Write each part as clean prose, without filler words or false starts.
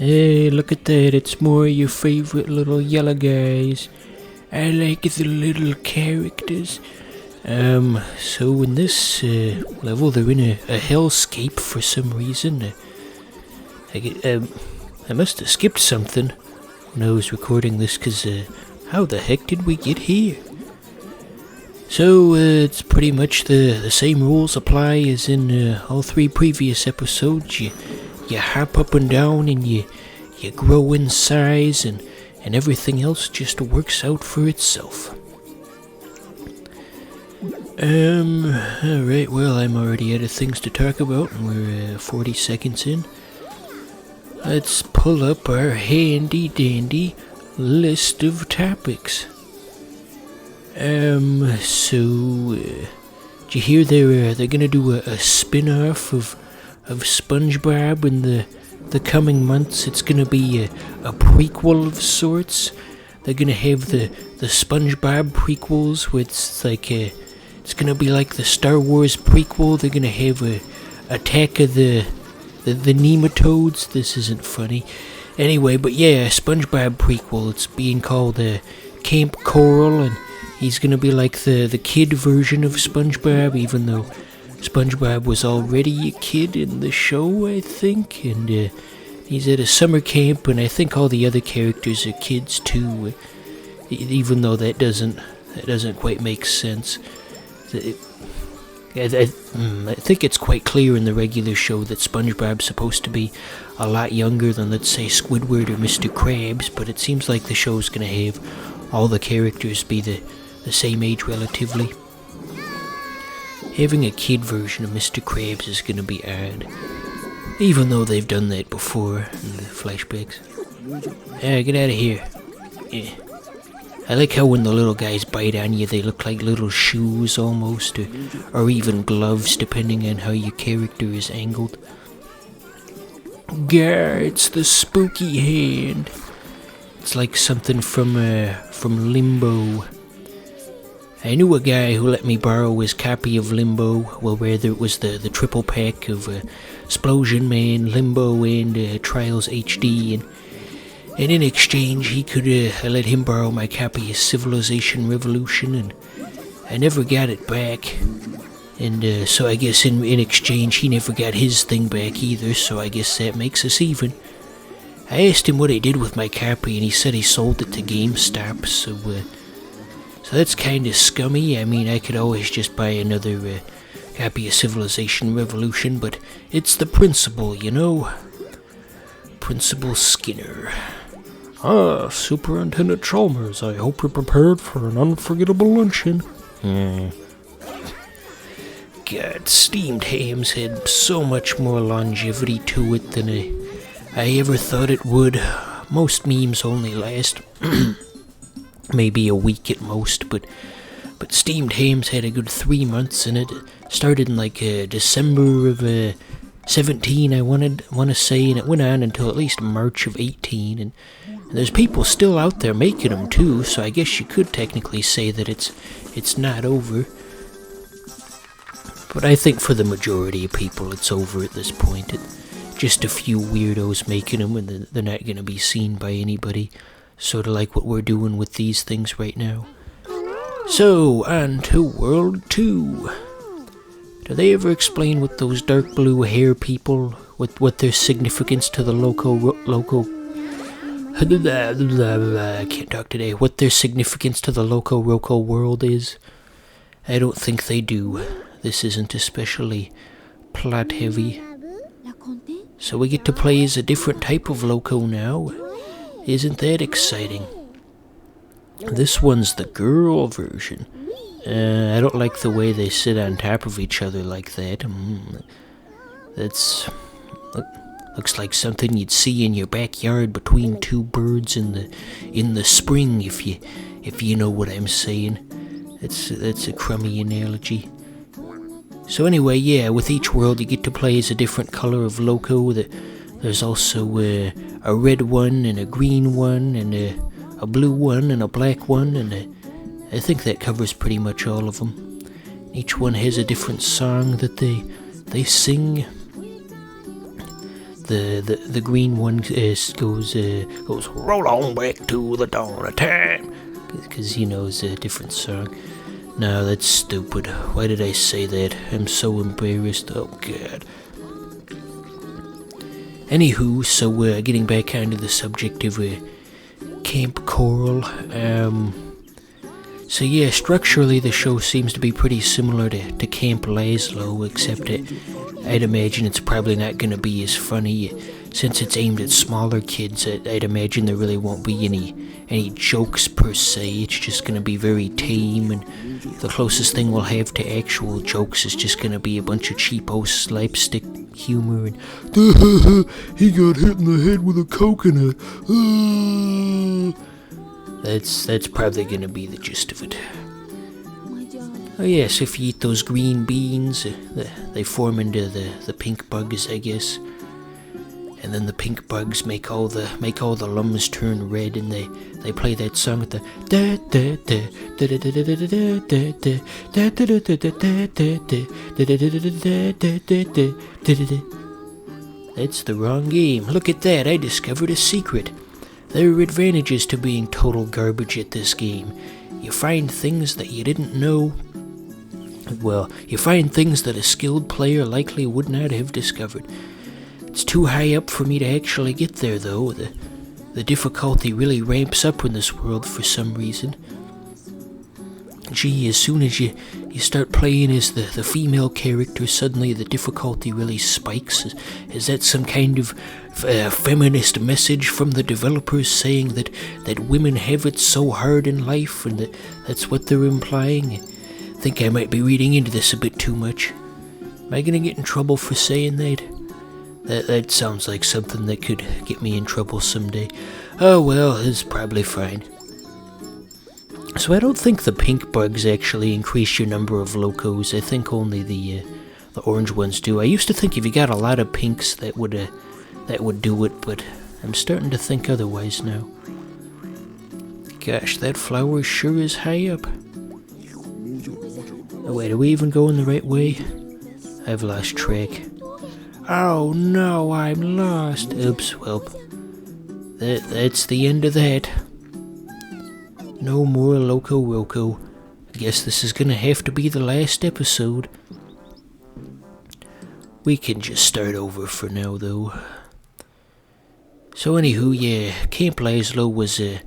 Hey, look at that, it's more your favorite little yellow guys. I like the little characters. So in this level, they're in a hellscape for some reason. I must have skipped something when I was recording this, because how the heck did we get here? So, it's pretty much the same rules apply as in all three previous episodes. You hop up and down and you grow in size, and everything else just works out for itself. Alright, well, I'm already out of things to talk about, and we're 40 seconds in. Let's pull up our handy dandy list of topics. Did you hear they're gonna do a spin-off of SpongeBob in the coming months? It's gonna be a prequel of sorts. They're gonna have the SpongeBob prequels, where it's like it's gonna be like the Star Wars prequel. They're gonna have a Attack of the Nematodes. This isn't funny. Anyway, but yeah, SpongeBob prequel. It's being called Camp Coral, and he's gonna be like the kid version of SpongeBob, even though SpongeBob was already a kid in the show, I think. And he's at a summer camp, and I think all the other characters are kids too. Even though that doesn't quite make sense. I think it's quite clear in the regular show that SpongeBob's supposed to be a lot younger than, let's say, Squidward or Mr. Krabs, but it seems like the show's gonna have all the characters be the same age relatively. Having a kid version of Mr. Krabs is gonna be odd, even though they've done that before in the flashbacks. Get out of here. Yeah. I like how when the little guys bite on you, they look like little shoes almost, or even gloves, depending on how your character is angled. Gah, it's the spooky hand. It's like something from Limbo. I knew a guy who let me borrow his copy of Limbo, well, rather it was the triple pack of Explosion Man, Limbo, and Trials HD, and in exchange, he could let him borrow my copy of Civilization Revolution, and I never got it back. And so I guess in exchange, he never got his thing back either, so I guess that makes us even. I asked him what he did with my copy, and he said he sold it to GameStop, so that's kind of scummy. I mean, I could always just buy another copy of Civilization Revolution, but it's the principle, you know? Principal Skinner. Superintendent Chalmers, I hope you're prepared for an unforgettable luncheon. God, steamed hams had so much more longevity to it than I ever thought it would. Most memes only last maybe a week at most, but steamed hams had a good 3 months, and it started in like December of 17, I want to say, and it went on until at least March of 18, and there's people still out there making them too, so I guess you could technically say that it's not over. But I think for the majority of people it's over at this point. Just a few weirdos making them, and they're not going to be seen by anybody, sort of like what we're doing with these things right now. So, on to World 2. Do they ever explain what those dark blue hair people, what their significance to the loco I can't talk today. What their significance to the LocoRoco world is? I don't think they do. This isn't especially plot heavy. So we get to play as a different type of Loco now. Isn't that exciting? This one's the girl version. I don't like the way they sit on top of each other like that. Looks like something you'd see in your backyard between two birds in the spring, if you know what I'm saying. That's a crummy analogy. So anyway, yeah, with each world you get to play as a different color of Loco. There's also a red one and a green one and a blue one and a black one, and I think that covers pretty much all of them. Each one has a different song that they sing. The green one goes roll on back to the dawn of time, because it's a different song. No, that's stupid. Why did I say that? I'm so embarrassed. Oh God. Anywho, so getting back onto the subject of Camp Coral. So yeah, structurally the show seems to be pretty similar to Camp Laszlo, except I'd imagine it's probably not going to be as funny. Since it's aimed at smaller kids, I'd imagine there really won't be any jokes per se. It's just going to be very tame, and the closest thing we'll have to actual jokes is just going to be a bunch of cheapo slapstick humor and he got hit in the head with a coconut. That's probably going to be the gist of it. Oh yes, if you eat those green beans, they form into the pink bugs, I guess. And then the pink bugs make all the lums turn red, and they play that song with the That's the wrong game. Look at that, I discovered a secret. There are advantages to being total garbage at this game. You find things that you didn't know. Well, you find things that a skilled player likely would not have discovered. It's too high up for me to actually get there, though. The difficulty really ramps up in this world for some reason. Gee, as soon as you start playing as the female character, suddenly the difficulty really spikes. Is that some kind of feminist message from the developers saying that women have it so hard in life, and that's what they're implying? I think I might be reading into this a bit too much. Am I gonna get in trouble for saying that? That sounds like something that could get me in trouble someday. Oh well, it's probably fine. So I don't think the pink bugs actually increase your number of locos. I think only the orange ones do. I used to think if you got a lot of pinks that would do it, but I'm starting to think otherwise now. Gosh, that flower sure is high up. Oh wait, are we even going the right way? I've lost track. Oh no, I'm lost. Oops, well, that's the end of that. No more LocoRoco. I guess this is gonna have to be the last episode. We can just start over for now, though. So anywho, yeah, Camp Laszlo was a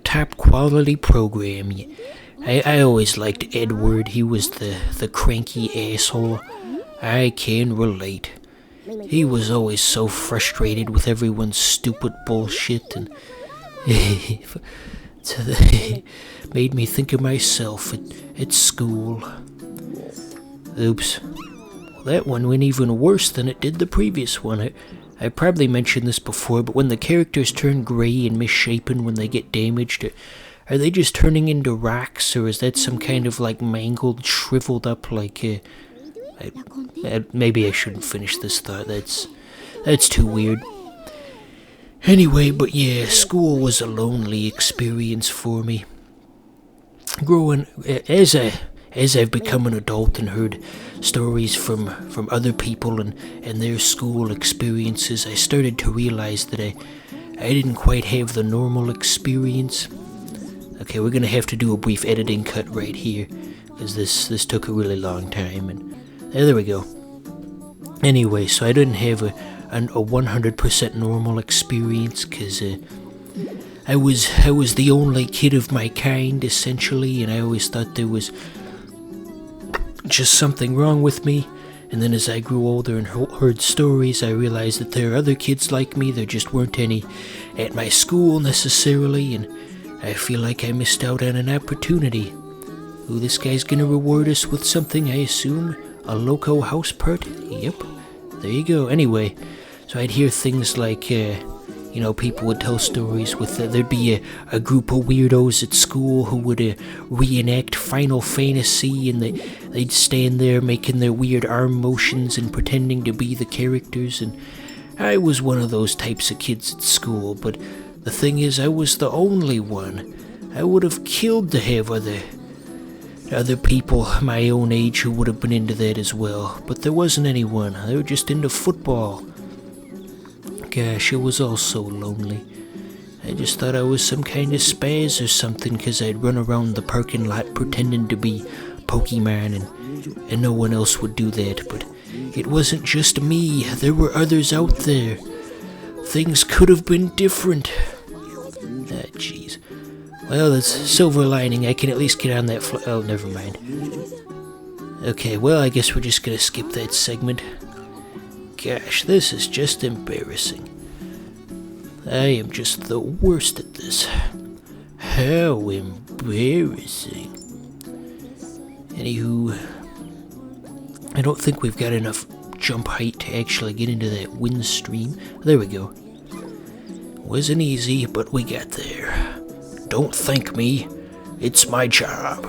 top quality program. I always liked Edward. He was the cranky asshole. I can relate. He was always so frustrated with everyone's stupid bullshit, and made me think of myself at school. Oops. Well, that one went even worse than it did the previous one. I probably mentioned this before, but when the characters turn grey and misshapen when they get damaged, are they just turning into rocks, or is that some kind of mangled, shriveled up maybe I shouldn't finish this thought. That's too weird. Anyway, but yeah, school was a lonely experience for me. Growing as I've become an adult and heard stories from other people and their school experiences, I started to realize that I didn't quite have the normal experience. Okay, we're gonna have to do a brief editing cut right here, because this took a really long time, and there we go. Anyway, so I didn't have a 100% normal experience, because I was the only kid of my kind, essentially, and I always thought there was just something wrong with me. And then as I grew older and heard stories, I realized that there are other kids like me. There just weren't any at my school necessarily, and I feel like I missed out on an opportunity. Ooh, this guy's gonna reward us with something, I assume. A loco house party? Yep. There you go. Anyway, so I'd hear things like, people would tell stories with, there'd be a group of weirdos at school who would reenact Final Fantasy, and they'd stand there making their weird arm motions and pretending to be the characters, and I was one of those types of kids at school, but the thing is, I was the only one. I would have killed to have other people my own age who would have been into that as well, but there wasn't anyone. They were just into football. gosh, it was all so lonely. I just thought I was some kind of spaz or something, 'cause I'd run around the parking lot pretending to be Pokemon, and no one else would do that. But it wasn't just me. There were others out there. Things could have been different. Ah, jeez. Well, it's silver lining. I can at least get on that oh, never mind. Okay, well, I guess we're just gonna skip that segment. Gosh, this is just embarrassing. I am just the worst at this. How embarrassing. Anywho, I don't think we've got enough jump height to actually get into that wind stream. There we go. Wasn't easy, but we got there. Don't thank me. It's my job.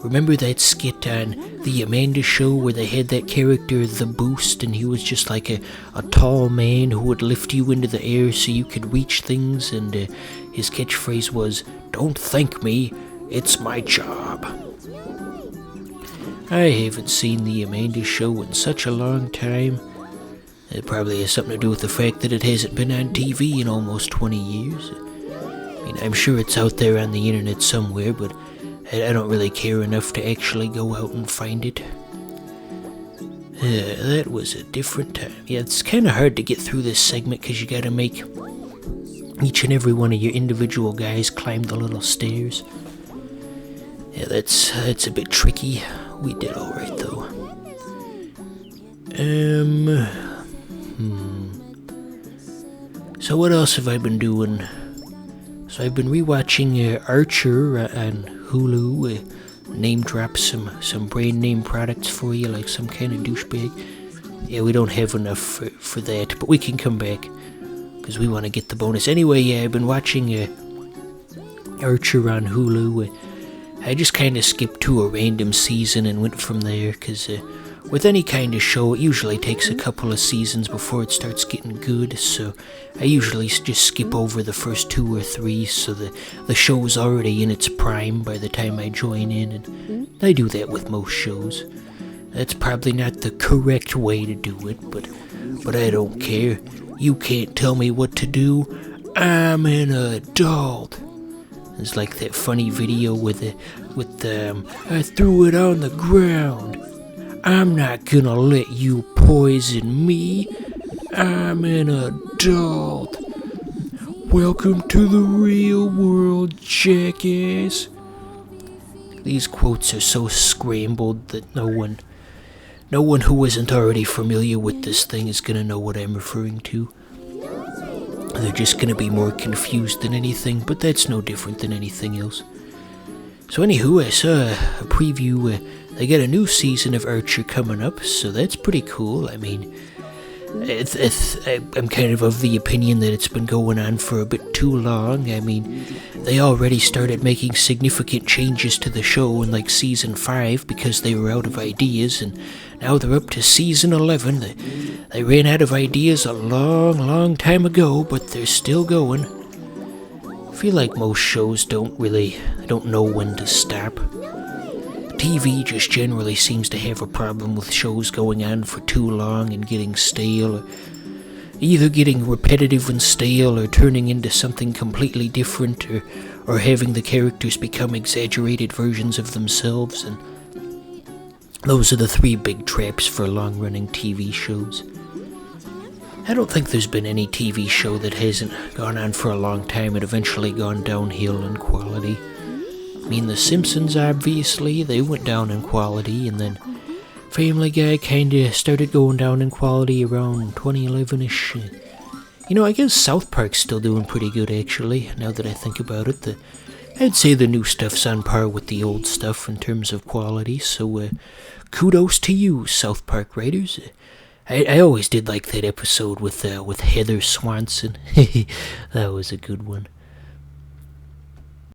Remember that skit on the Amanda Show where they had that character, The Boost, and he was just like a tall man who would lift you into the air so you could reach things, and his catchphrase was, "Don't thank me, it's my job." I haven't seen the Amanda Show in such a long time. It probably has something to do with the fact that it hasn't been on TV in almost 20 years. I mean, I'm sure it's out there on the internet somewhere, but I don't really care enough to actually go out and find it. That was a different time. Yeah, it's kind of hard to get through this segment because you gotta make each and every one of your individual guys climb the little stairs. Yeah, that's a bit tricky. We did alright though. So what else have I been doing? So I've been rewatching Archer on Hulu. Name drop some brand name products for you, like some kind of douchebag. Yeah, we don't have enough for that, but we can come back because we want to get the bonus. Anyway, yeah, I've been watching Archer on Hulu. I just kind of skipped to a random season and went from there, because with any kind of show, it usually takes a couple of seasons before it starts getting good, so I usually just skip over the first 2 or 3, so the show's already in its prime by the time I join in, and I do that with most shows. That's probably not the correct way to do it, but I don't care. You can't tell me what to do. I'm an adult. It's like that funny video with I threw it on the ground. I'm not gonna let you poison me. I'm an adult. Welcome to the real world, jackass. These quotes are so scrambled that no one who isn't already familiar with this thing is gonna know what I'm referring to. They're just gonna be more confused than anything, but that's no different than anything else. So anywho, I saw a preview. They got a new season of Archer coming up, so that's pretty cool. I mean, I'm kind of the opinion that it's been going on for a bit too long. I mean, they already started making significant changes to the show in like season 5 because they were out of ideas, and now they're up to season 11. They ran out of ideas a long time ago, but they're still going. I feel like most shows don't know when to stop. TV just generally seems to have a problem with shows going on for too long and getting stale, or either getting repetitive and stale, or turning into something completely different, or having the characters become exaggerated versions of themselves, and those are the 3 big traps for long-running TV shows. I don't think there's been any TV show that hasn't gone on for a long time and eventually gone downhill in quality. I mean, The Simpsons, obviously, they went down in quality, and then Family Guy kinda started going down in quality around 2011-ish. You know, I guess South Park's still doing pretty good, actually, now that I think about it. I'd say the new stuff's on par with the old stuff in terms of quality, so kudos to you, South Park writers. I always did like that episode with Heather Swanson. That was a good one.